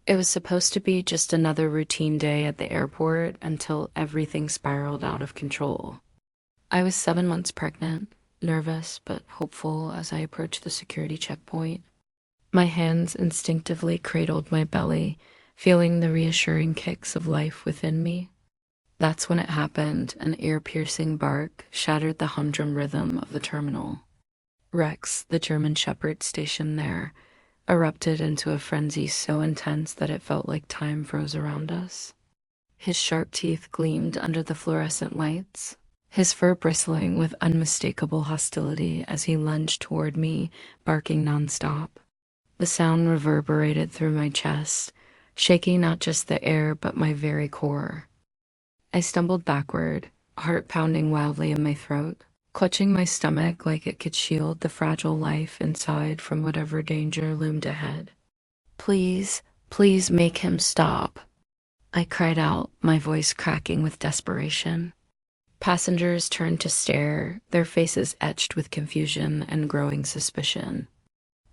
It was supposed to be just another routine day at the airport until everything spiraled out of control. I was 7 months pregnant, nervous but hopeful as I approached the security checkpoint. My hands instinctively cradled my belly, feeling the reassuring kicks of life within me. That's when it happened. An ear-piercing bark shattered the humdrum rhythm of the terminal. Rex, the German Shepherd stationed there, erupted into a frenzy so intense that it felt like time froze around us. His sharp teeth gleamed under the fluorescent lights, his fur bristling with unmistakable hostility as he lunged toward me, barking nonstop. The sound reverberated through my chest, shaking not just the air but my very core. I stumbled backward, heart pounding wildly in my throat, clutching my stomach like it could shield the fragile life inside from whatever danger loomed ahead. Please, please make him stop, I cried out, my voice cracking with desperation. Passengers turned to stare, their faces etched with confusion and growing suspicion.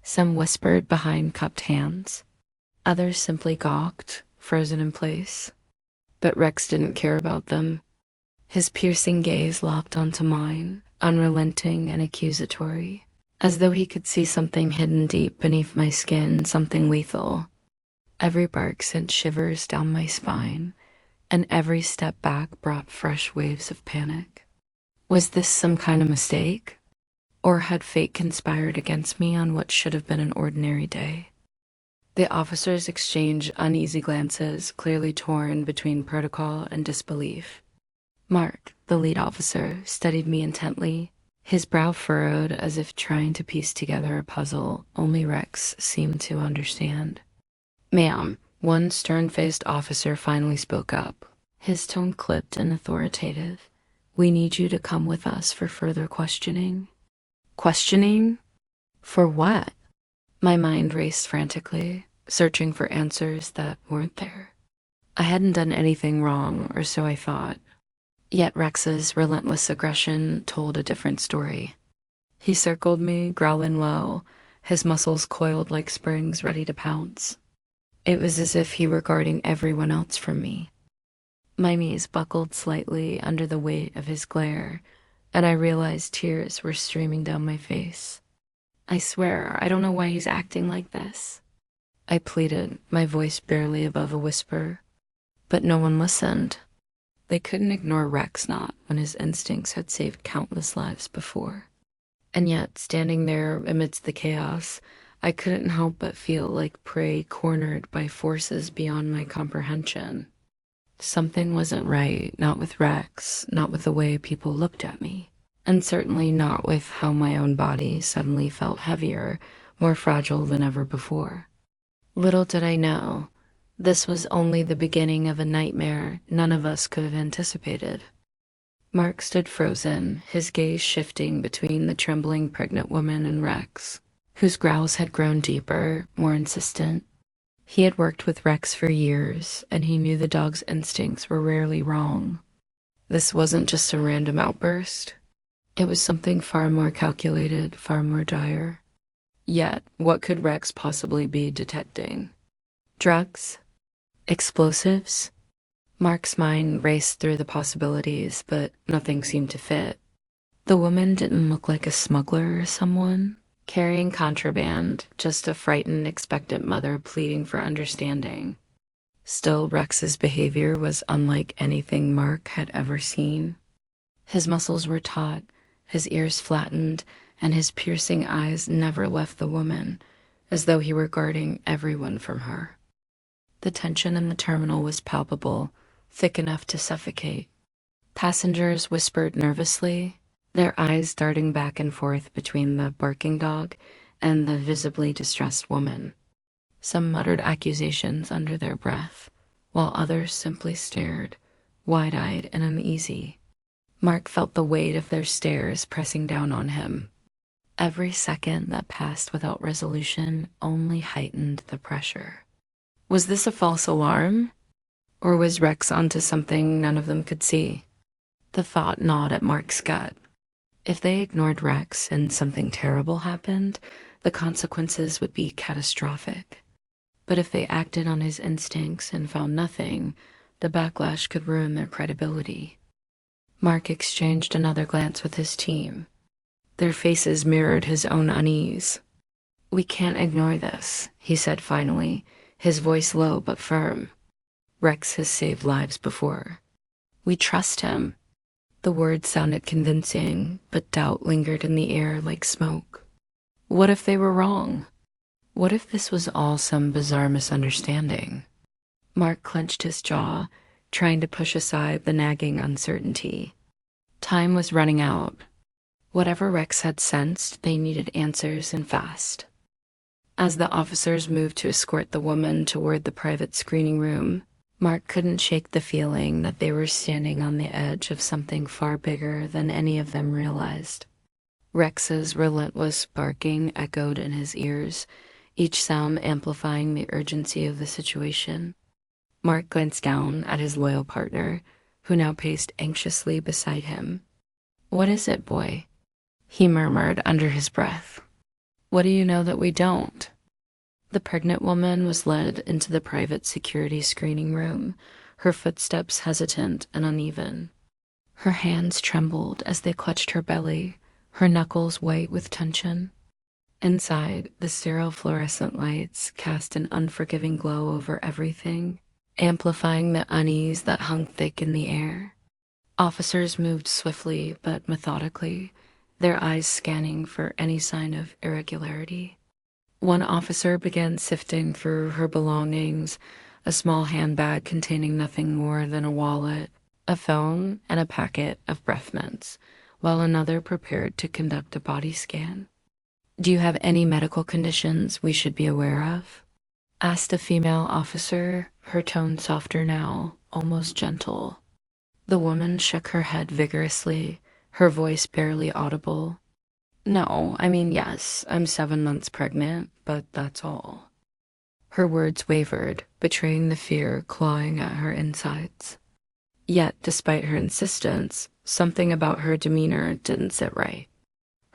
Some whispered behind cupped hands. Others simply gawked, frozen in place. But Rex didn't care about them. His piercing gaze locked onto mine, unrelenting and accusatory, as though he could see something hidden deep beneath my skin, something lethal. Every bark sent shivers down my spine, and every step back brought fresh waves of panic. Was this some kind of mistake? Or had fate conspired against me on what should have been an ordinary day? The officers exchanged uneasy glances, clearly torn between protocol and disbelief. Mark, the lead officer, studied me intently, his brow furrowed as if trying to piece together a puzzle only Rex seemed to understand. Ma'am, one stern-faced officer finally spoke up, his tone clipped and authoritative. We need you to come with us for further questioning. Questioning? For what? My mind raced frantically, searching for answers that weren't there. I hadn't done anything wrong, or so I thought. Yet Rex's relentless aggression told a different story. He circled me, growling low, his muscles coiled like springs ready to pounce. It was as if he were guarding everyone else from me. My knees buckled slightly under the weight of his glare, and I realized tears were streaming down my face. I swear, I don't know why he's acting like this, I pleaded, my voice barely above a whisper. But no one listened. They couldn't ignore Rex not when his instincts had saved countless lives before. And yet, standing there amidst the chaos, I couldn't help but feel like prey cornered by forces beyond my comprehension. Something wasn't right, not with Rex, not with the way people looked at me, and certainly not with how my own body suddenly felt heavier, more fragile than ever before. Little did I know, this was only the beginning of a nightmare none of us could have anticipated. Mark stood frozen, his gaze shifting between the trembling pregnant woman and Rex, whose growls had grown deeper, more insistent. He had worked with Rex for years, and he knew the dog's instincts were rarely wrong. This wasn't just a random outburst. It was something far more calculated, far more dire. Yet, what could Rex possibly be detecting? Drugs? Explosives? Mark's mind raced through the possibilities, but nothing seemed to fit. The woman didn't look like a smuggler or someone carrying contraband, just a frightened, expectant mother pleading for understanding. Still, Rex's behavior was unlike anything Mark had ever seen. His muscles were taut, his ears flattened, and his piercing eyes never left the woman, as though he were guarding everyone from her. The tension in the terminal was palpable, thick enough to suffocate. Passengers whispered nervously, their eyes darting back and forth between the barking dog and the visibly distressed woman. Some muttered accusations under their breath, while others simply stared, wide-eyed and uneasy. Mark felt the weight of their stares pressing down on him. Every second that passed without resolution only heightened the pressure. Was this a false alarm? Or was Rex onto something none of them could see? The thought gnawed at Mark's gut. If they ignored Rex and something terrible happened, the consequences would be catastrophic. But if they acted on his instincts and found nothing, the backlash could ruin their credibility. Mark exchanged another glance with his team. Their faces mirrored his own unease. "We can't ignore this," he said finally, his voice low but firm. "Rex has saved lives before. We trust him." The words sounded convincing, but doubt lingered in the air like smoke. What if they were wrong? What if this was all some bizarre misunderstanding? Mark clenched his jaw, trying to push aside the nagging uncertainty. Time was running out. Whatever Rex had sensed, they needed answers and fast. As the officers moved to escort the woman toward the private screening room, Mark couldn't shake the feeling that they were standing on the edge of something far bigger than any of them realized. Rex's relentless barking echoed in his ears, each sound amplifying the urgency of the situation. Mark glanced down at his loyal partner, who now paced anxiously beside him. "What is it, boy?" he murmured under his breath. "What do you know that we don't?" The pregnant woman was led into the private security screening room, her footsteps hesitant and uneven. Her hands trembled as they clutched her belly, her knuckles white with tension. Inside, the sterile fluorescent lights cast an unforgiving glow over everything, amplifying the unease that hung thick in the air. Officers moved swiftly but methodically, their eyes scanning for any sign of irregularity. One officer began sifting through her belongings, a small handbag containing nothing more than a wallet, a phone, and a packet of breath mints, while another prepared to conduct a body scan. "Do you have any medical conditions we should be aware of?" asked a female officer, her tone softer now, almost gentle. The woman shook her head vigorously, her voice barely audible. "No, I mean, yes, I'm 7 months pregnant, but that's all." Her words wavered, betraying the fear clawing at her insides. Yet, despite her insistence, something about her demeanor didn't sit right.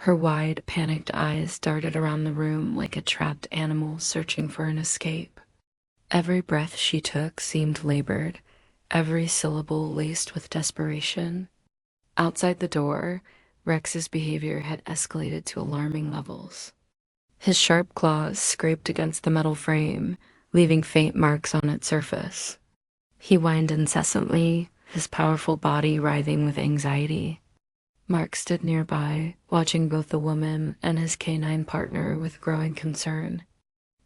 Her wide, panicked eyes darted around the room like a trapped animal searching for an escape. Every breath she took seemed labored, every syllable laced with desperation. Outside the door, Rex's behavior had escalated to alarming levels. His sharp claws scraped against the metal frame, leaving faint marks on its surface. He whined incessantly, his powerful body writhing with anxiety. Mark stood nearby, watching both the woman and his canine partner with growing concern.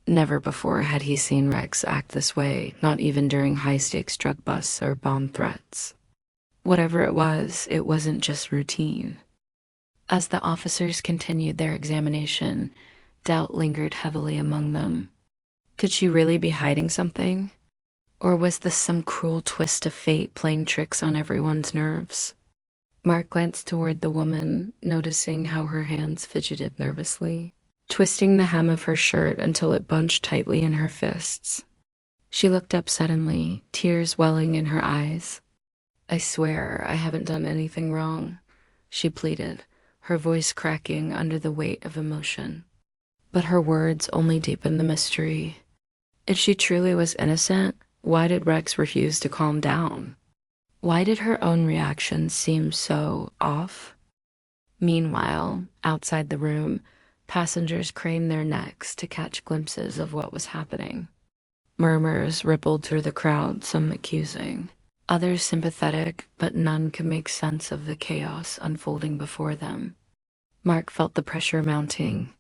Never before had he seen Rex act this way, not even during high-stakes drug busts or bomb threats. Whatever it wasn't just routine. As the officers continued their examination, doubt lingered heavily among them. Could she really be hiding something? Or was this some cruel twist of fate playing tricks on everyone's nerves? Mark glanced toward the woman, noticing how her hands fidgeted nervously, twisting the hem of her shirt until it bunched tightly in her fists. She looked up suddenly, tears welling in her eyes. "I swear I haven't done anything wrong," she pleaded, her voice cracking under the weight of emotion. But her words only deepened the mystery. If she truly was innocent, why did Rex refuse to calm down? Why did her own reactions seem so off? Meanwhile, outside the room, passengers craned their necks to catch glimpses of what was happening. Murmurs rippled through the crowd, some accusing, others sympathetic, but none could make sense of the chaos unfolding before them. Mark felt the pressure mounting.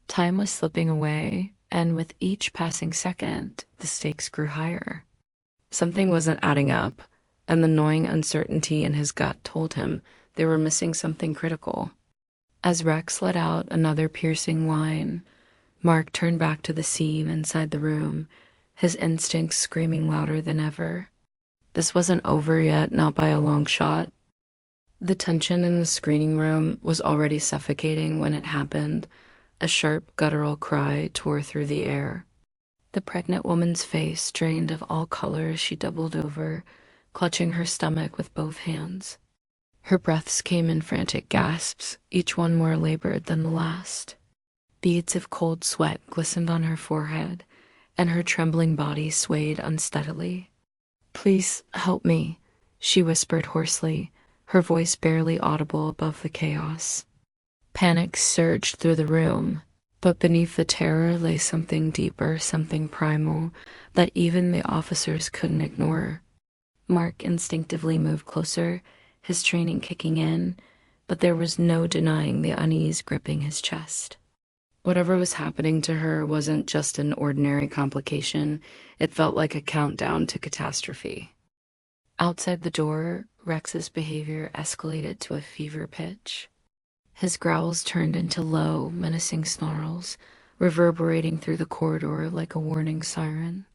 Time was slipping away, and with each passing second, the stakes grew higher. Something wasn't adding up, and the gnawing uncertainty in his gut told him they were missing something critical. As Rex let out another piercing whine, Mark turned back to the scene inside the room, his instincts screaming louder than ever. This wasn't over yet, not by a long shot. The tension in the screening room was already suffocating when it happened. A sharp, guttural cry tore through the air. The pregnant woman's face drained of all color as she doubled over, clutching her stomach with both hands. Her breaths came in frantic gasps, each one more labored than the last. Beads of cold sweat glistened on her forehead, and her trembling body swayed unsteadily. "Please help me," she whispered hoarsely, her voice barely audible above the chaos. Panic surged through the room, but beneath the terror lay something deeper, something primal, that even the officers couldn't ignore. Mark instinctively moved closer, his training kicking in, but there was no denying the unease gripping his chest. Whatever was happening to her wasn't just an ordinary complication, it felt like a countdown to catastrophe. Outside the door, Rex's behavior escalated to a fever pitch. His growls turned into low, menacing snarls, reverberating through the corridor like a warning siren.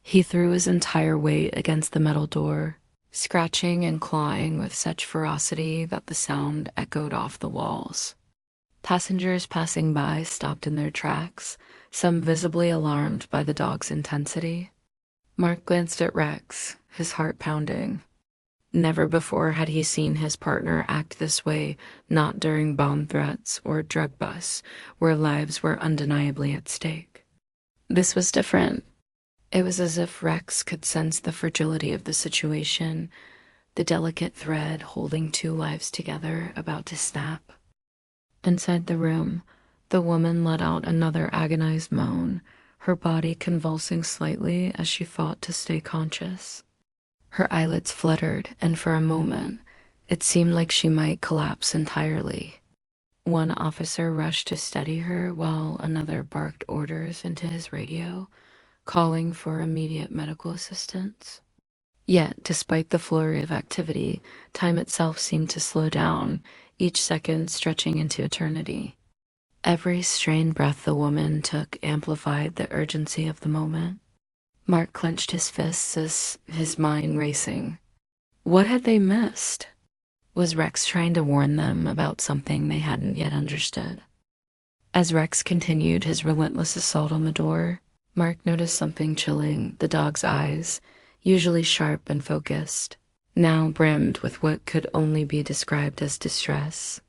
He threw his entire weight against the metal door, scratching and clawing with such ferocity that the sound echoed off the walls. Passengers passing by stopped in their tracks, some visibly alarmed by the dog's intensity. Mark glanced at Rex, his heart pounding. Never before had he seen his partner act this way, not during bomb threats or drug busts, where lives were undeniably at stake. This was different. It was as if Rex could sense the fragility of the situation, the delicate thread holding two lives together about to snap. Inside the room, the woman let out another agonized moan, her body convulsing slightly as she fought to stay conscious. Her eyelids fluttered, and for a moment, it seemed like she might collapse entirely. One officer rushed to steady her while another barked orders into his radio, calling for immediate medical assistance. Yet, despite the flurry of activity, time itself seemed to slow down, each second stretching into eternity. Every strained breath the woman took amplified the urgency of the moment. Mark clenched his fists, his mind racing. What had they missed? Was Rex trying to warn them about something they hadn't yet understood? As Rex continued his relentless assault on the door, Mark noticed something chilling. The dog's eyes, usually sharp and focused, now brimmed with what could only be described as distress.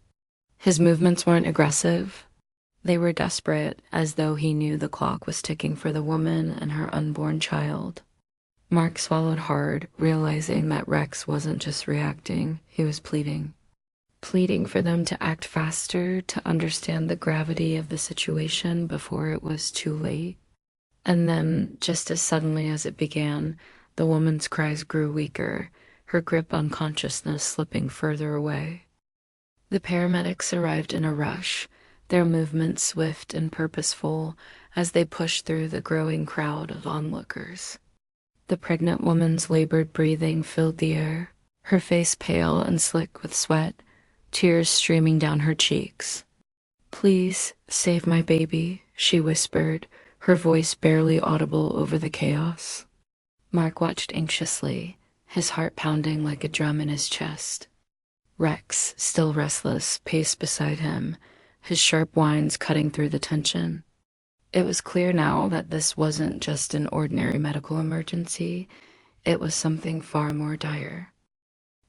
His movements weren't aggressive. They were desperate, as though he knew the clock was ticking for the woman and her unborn child. Mark swallowed hard, realizing that Rex wasn't just reacting, he was pleading. Pleading for them to act faster, to understand the gravity of the situation before it was too late. And then, just as suddenly as it began, the woman's cries grew weaker, her grip on consciousness slipping further away. The paramedics arrived in a rush, their movements swift and purposeful as they pushed through the growing crowd of onlookers. The pregnant woman's labored breathing filled the air, her face pale and slick with sweat, tears streaming down her cheeks. "Please, save my baby," she whispered, her voice barely audible over the chaos. Mark watched anxiously, his heart pounding like a drum in his chest. Rex, still restless, paced beside him, his sharp whines cutting through the tension. It was clear now that this wasn't just an ordinary medical emergency, it was something far more dire.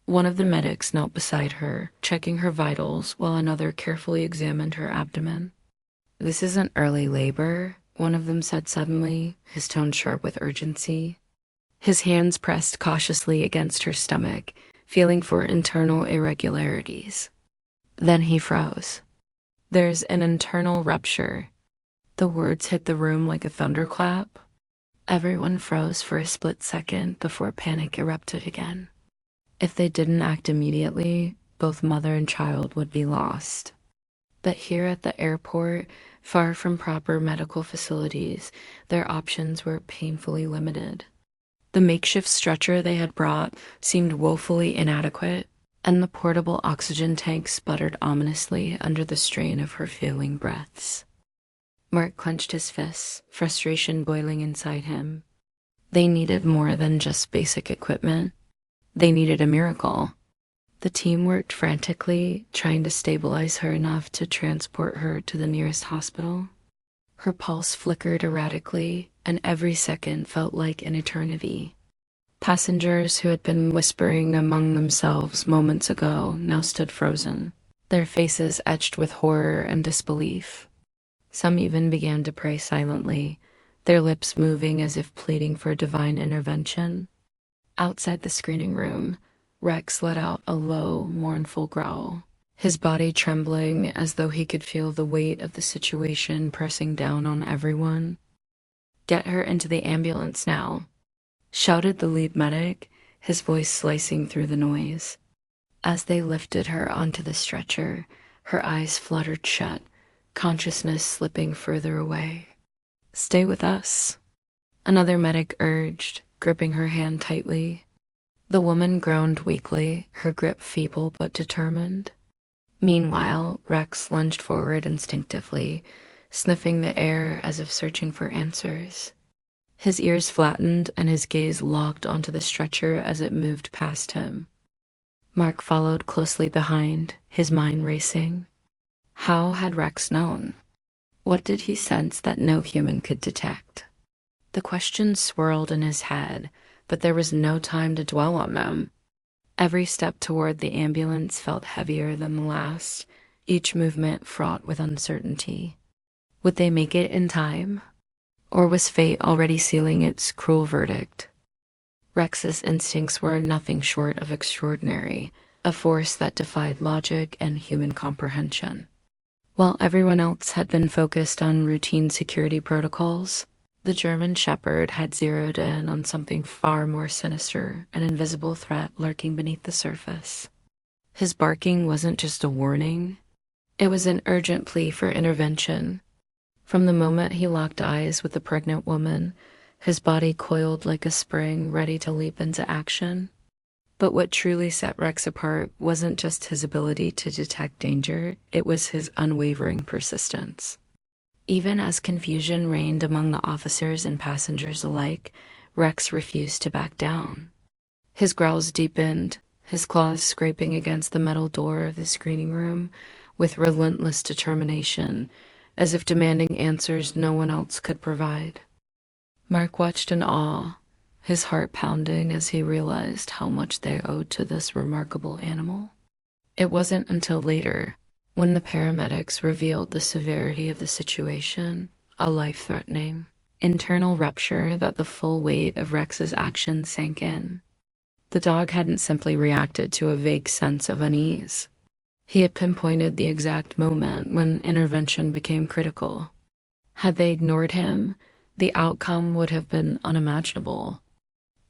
One of the medics knelt beside her, checking her vitals, while another carefully examined her abdomen. "This isn't early labor," one of them said suddenly, his tone sharp with urgency. His hands pressed cautiously against her stomach, feeling for internal irregularities. Then he froze. "There's an internal rupture." The words hit the room like a thunderclap. Everyone froze for a split second before panic erupted again. If they didn't act immediately, both mother and child would be lost. But here at the airport, far from proper medical facilities, their options were painfully limited. The makeshift stretcher they had brought seemed woefully inadequate, and the portable oxygen tank sputtered ominously under the strain of her failing breaths. Mark clenched his fists, frustration boiling inside him. They needed more than just basic equipment. They needed a miracle. The team worked frantically, trying to stabilize her enough to transport her to the nearest hospital. Her pulse flickered erratically, and every second felt like an eternity. Passengers who had been whispering among themselves moments ago now stood frozen, their faces etched with horror and disbelief. Some even began to pray silently, their lips moving as if pleading for divine intervention. Outside the screening room, Rex let out a low, mournful growl, his body trembling as though he could feel the weight of the situation pressing down on everyone. "Get her into the ambulance now," shouted the lead medic, his voice slicing through the noise. As they lifted her onto the stretcher, her eyes fluttered shut, consciousness slipping further away. "Stay with us," another medic urged, gripping her hand tightly. The woman groaned weakly, her grip feeble but determined. Meanwhile, Rex lunged forward instinctively, sniffing the air as if searching for answers. His ears flattened and his gaze locked onto the stretcher as it moved past him. Mark followed closely behind, his mind racing. How had Rex known? What did he sense that no human could detect? The questions swirled in his head, but there was no time to dwell on them. Every step toward the ambulance felt heavier than the last, each movement fraught with uncertainty. Would they make it in time? Or was fate already sealing its cruel verdict? Rex's instincts were nothing short of extraordinary, a force that defied logic and human comprehension. While everyone else had been focused on routine security protocols, the German Shepherd had zeroed in on something far more sinister, an invisible threat lurking beneath the surface. His barking wasn't just a warning, it was an urgent plea for intervention. From the moment he locked eyes with the pregnant woman, his body coiled like a spring ready to leap into action. But what truly set Rex apart wasn't just his ability to detect danger, it was his unwavering persistence. Even as confusion reigned among the officers and passengers alike, Rex refused to back down. His growls deepened, his claws scraping against the metal door of the screening room with relentless determination, as if demanding answers no one else could provide. Mark watched in awe, his heart pounding as he realized how much they owed to this remarkable animal. It wasn't until later, when the paramedics revealed the severity of the situation, a life-threatening, internal rupture, that the full weight of Rex's actions sank in. The dog hadn't simply reacted to a vague sense of unease. He had pinpointed the exact moment when intervention became critical. Had they ignored him, the outcome would have been unimaginable.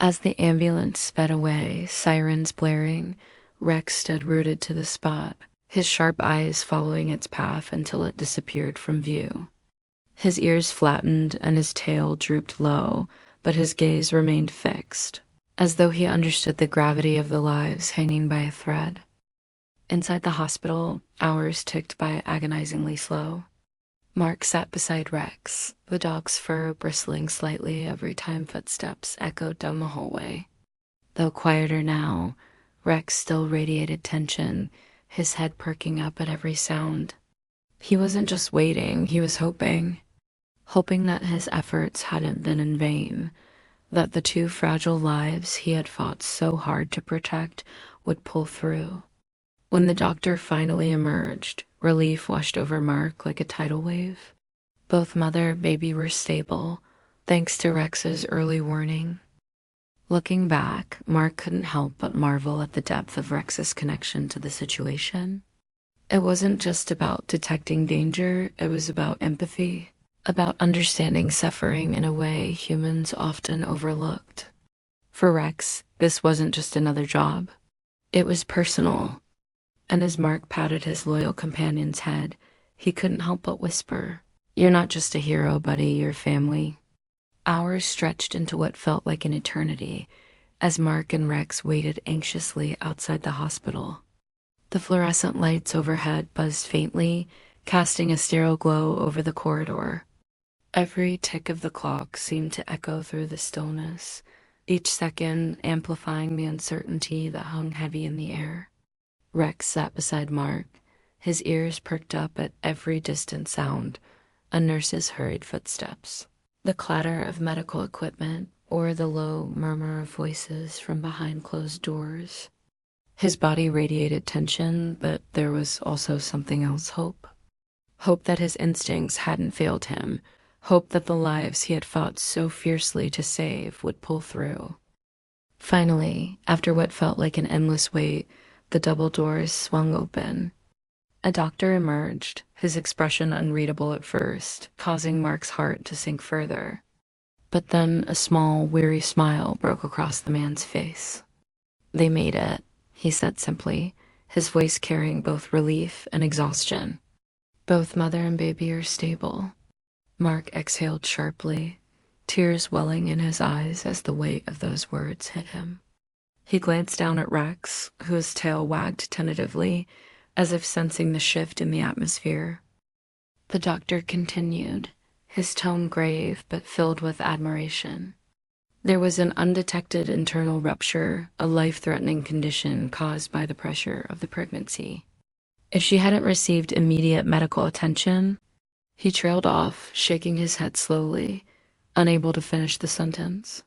As the ambulance sped away, sirens blaring, Rex stood rooted to the spot, his sharp eyes following its path until it disappeared from view. His ears flattened and his tail drooped low, but his gaze remained fixed, as though he understood the gravity of the lives hanging by a thread. Inside the hospital, hours ticked by agonizingly slow. Mark sat beside Rex, the dog's fur bristling slightly every time footsteps echoed down the hallway. Though quieter now, Rex still radiated tension, his head perking up at every sound. He wasn't just waiting, he was hoping. Hoping that his efforts hadn't been in vain, that the two fragile lives he had fought so hard to protect would pull through. When the doctor finally emerged, relief washed over Mark like a tidal wave. Both mother and baby were stable, thanks to Rex's early warning. Looking back, Mark couldn't help but marvel at the depth of Rex's connection to the situation. It wasn't just about detecting danger, it was about empathy, about understanding suffering in a way humans often overlooked. For Rex, this wasn't just another job. It was personal. And as Mark patted his loyal companion's head, he couldn't help but whisper, "You're not just a hero, buddy, you're family." Hours stretched into what felt like an eternity, as Mark and Rex waited anxiously outside the hospital. The fluorescent lights overhead buzzed faintly, casting a sterile glow over the corridor. Every tick of the clock seemed to echo through the stillness, each second amplifying the uncertainty that hung heavy in the air. Rex sat beside Mark, his ears perked up at every distant sound, a nurse's hurried footsteps, the clatter of medical equipment, or the low murmur of voices from behind closed doors. His body radiated tension, but there was also something else, hope. Hope that his instincts hadn't failed him, Hope that the lives he had fought so fiercely to save would pull through. Finally, after what felt like an endless wait, the double doors swung open. A doctor emerged, his expression unreadable at first, causing Mark's heart to sink further. But then a small, weary smile broke across the man's face. "They made it," he said simply, his voice carrying both relief and exhaustion. "Both mother and baby are stable." Mark exhaled sharply, tears welling in his eyes as the weight of those words hit him. He glanced down at Rex, whose tail wagged tentatively, as if sensing the shift in the atmosphere. The doctor continued, his tone grave but filled with admiration. There was an undetected internal rupture, a life-threatening condition caused by the pressure of the pregnancy. If she hadn't received immediate medical attention, he trailed off, shaking his head slowly, unable to finish the sentence.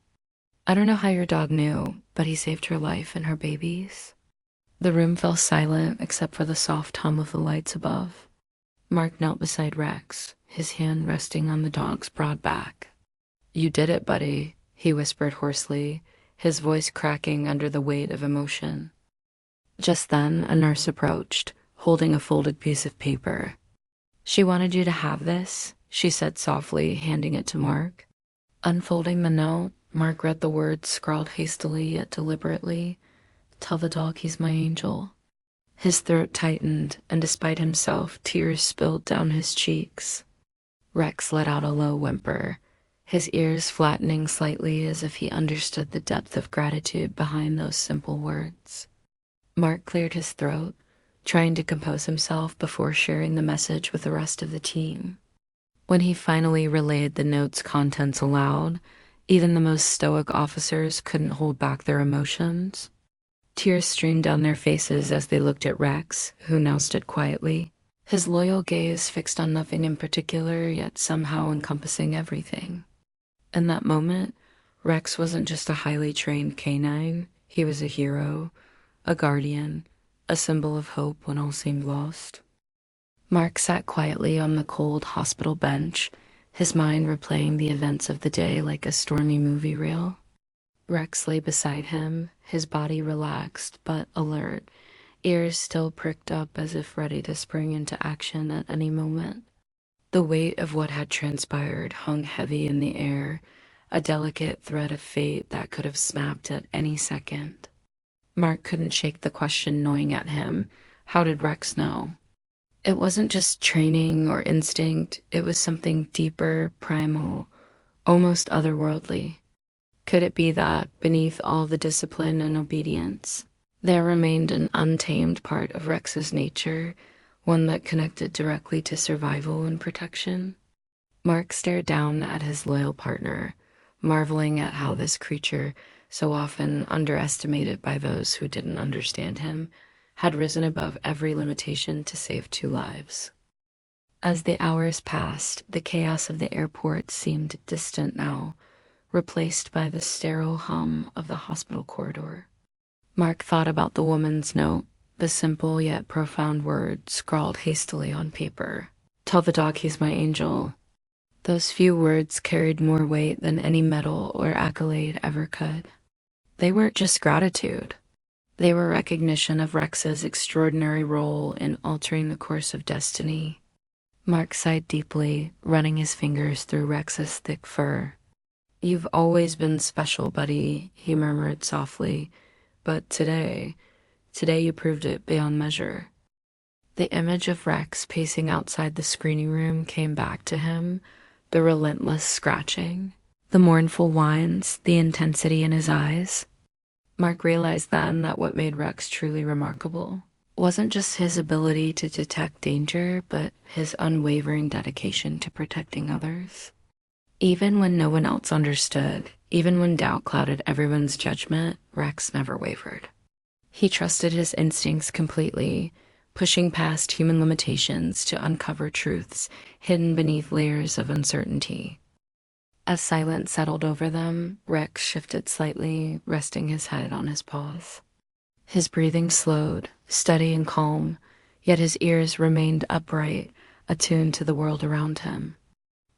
"I don't know how your dog knew, but he saved her life and her baby's." The room fell silent except for the soft hum of the lights above. Mark knelt beside Rex, his hand resting on the dog's broad back. "You did it, buddy," he whispered hoarsely, his voice cracking under the weight of emotion. Just then, a nurse approached, holding a folded piece of paper. "She wanted you to have this," she said softly, handing it to Mark. Unfolding the note, Mark read the words scrawled hastily yet deliberately. "Tell the dog he's my angel." His throat tightened, and despite himself, tears spilled down his cheeks. Rex let out a low whimper, his ears flattening slightly as if he understood the depth of gratitude behind those simple words. Mark cleared his throat, trying to compose himself before sharing the message with the rest of the team. When he finally relayed the note's contents aloud, even the most stoic officers couldn't hold back their emotions. Tears streamed down their faces as they looked at Rex, who now stood quietly, his loyal gaze fixed on nothing in particular, yet somehow encompassing everything. In that moment, Rex wasn't just a highly trained canine, he was a hero, a guardian, a symbol of hope when all seemed lost. Mark sat quietly on the cold hospital bench, his mind replaying the events of the day like a stormy movie reel. Rex lay beside him, his body relaxed but alert, ears still pricked up as if ready to spring into action at any moment. The weight of what had transpired hung heavy in the air, a delicate thread of fate that could have snapped at any second. Mark couldn't shake the question gnawing at him. How did Rex know? It wasn't just training or instinct, it was something deeper, primal, almost otherworldly. Could it be that, beneath all the discipline and obedience, there remained an untamed part of Rex's nature, one that connected directly to survival and protection? Mark stared down at his loyal partner, marveling at how this creature, so often underestimated by those who didn't understand him, had risen above every limitation to save 2 lives. As the hours passed, the chaos of the airport seemed distant now, replaced by the sterile hum of the hospital corridor. Mark thought about the woman's note, the simple yet profound words scrawled hastily on paper. "Tell the dog he's my angel." Those few words carried more weight than any medal or accolade ever could. They weren't just gratitude. They were recognition of Rex's extraordinary role in altering the course of destiny. Mark sighed deeply, running his fingers through Rex's thick fur. "You've always been special, buddy," he murmured softly, "but today you proved it beyond measure." The image of Rex pacing outside the screening room came back to him, the relentless scratching, the mournful whines, the intensity in his eyes. Mark realized then that what made Rex truly remarkable wasn't just his ability to detect danger, but his unwavering dedication to protecting others. Even when no one else understood, even when doubt clouded everyone's judgment, Rex never wavered. He trusted his instincts completely, pushing past human limitations to uncover truths hidden beneath layers of uncertainty. As silence settled over them, Rex shifted slightly, resting his head on his paws. His breathing slowed, steady and calm, yet his ears remained upright, attuned to the world around him.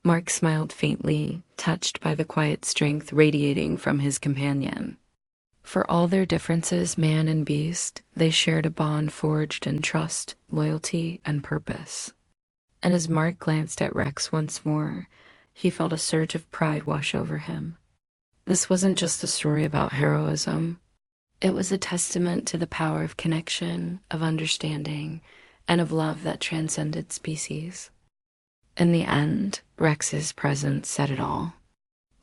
Mark smiled faintly, touched by the quiet strength radiating from his companion. For all their differences, man and beast, they shared a bond forged in trust, loyalty, and purpose. And as Mark glanced at Rex once more, he felt a surge of pride wash over him. This wasn't just a story about heroism. It was a testament to the power of connection, of understanding, and of love that transcended species. In the end, Rex's presence said it all.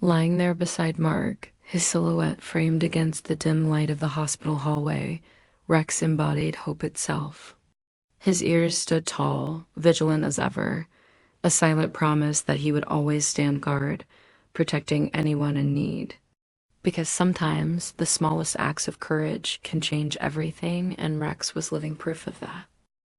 Lying there beside Mark, his silhouette framed against the dim light of the hospital hallway, Rex embodied hope itself. His ears stood tall, vigilant as ever, a silent promise that he would always stand guard, protecting anyone in need. Because sometimes the smallest acts of courage can change everything, and Rex was living proof of that.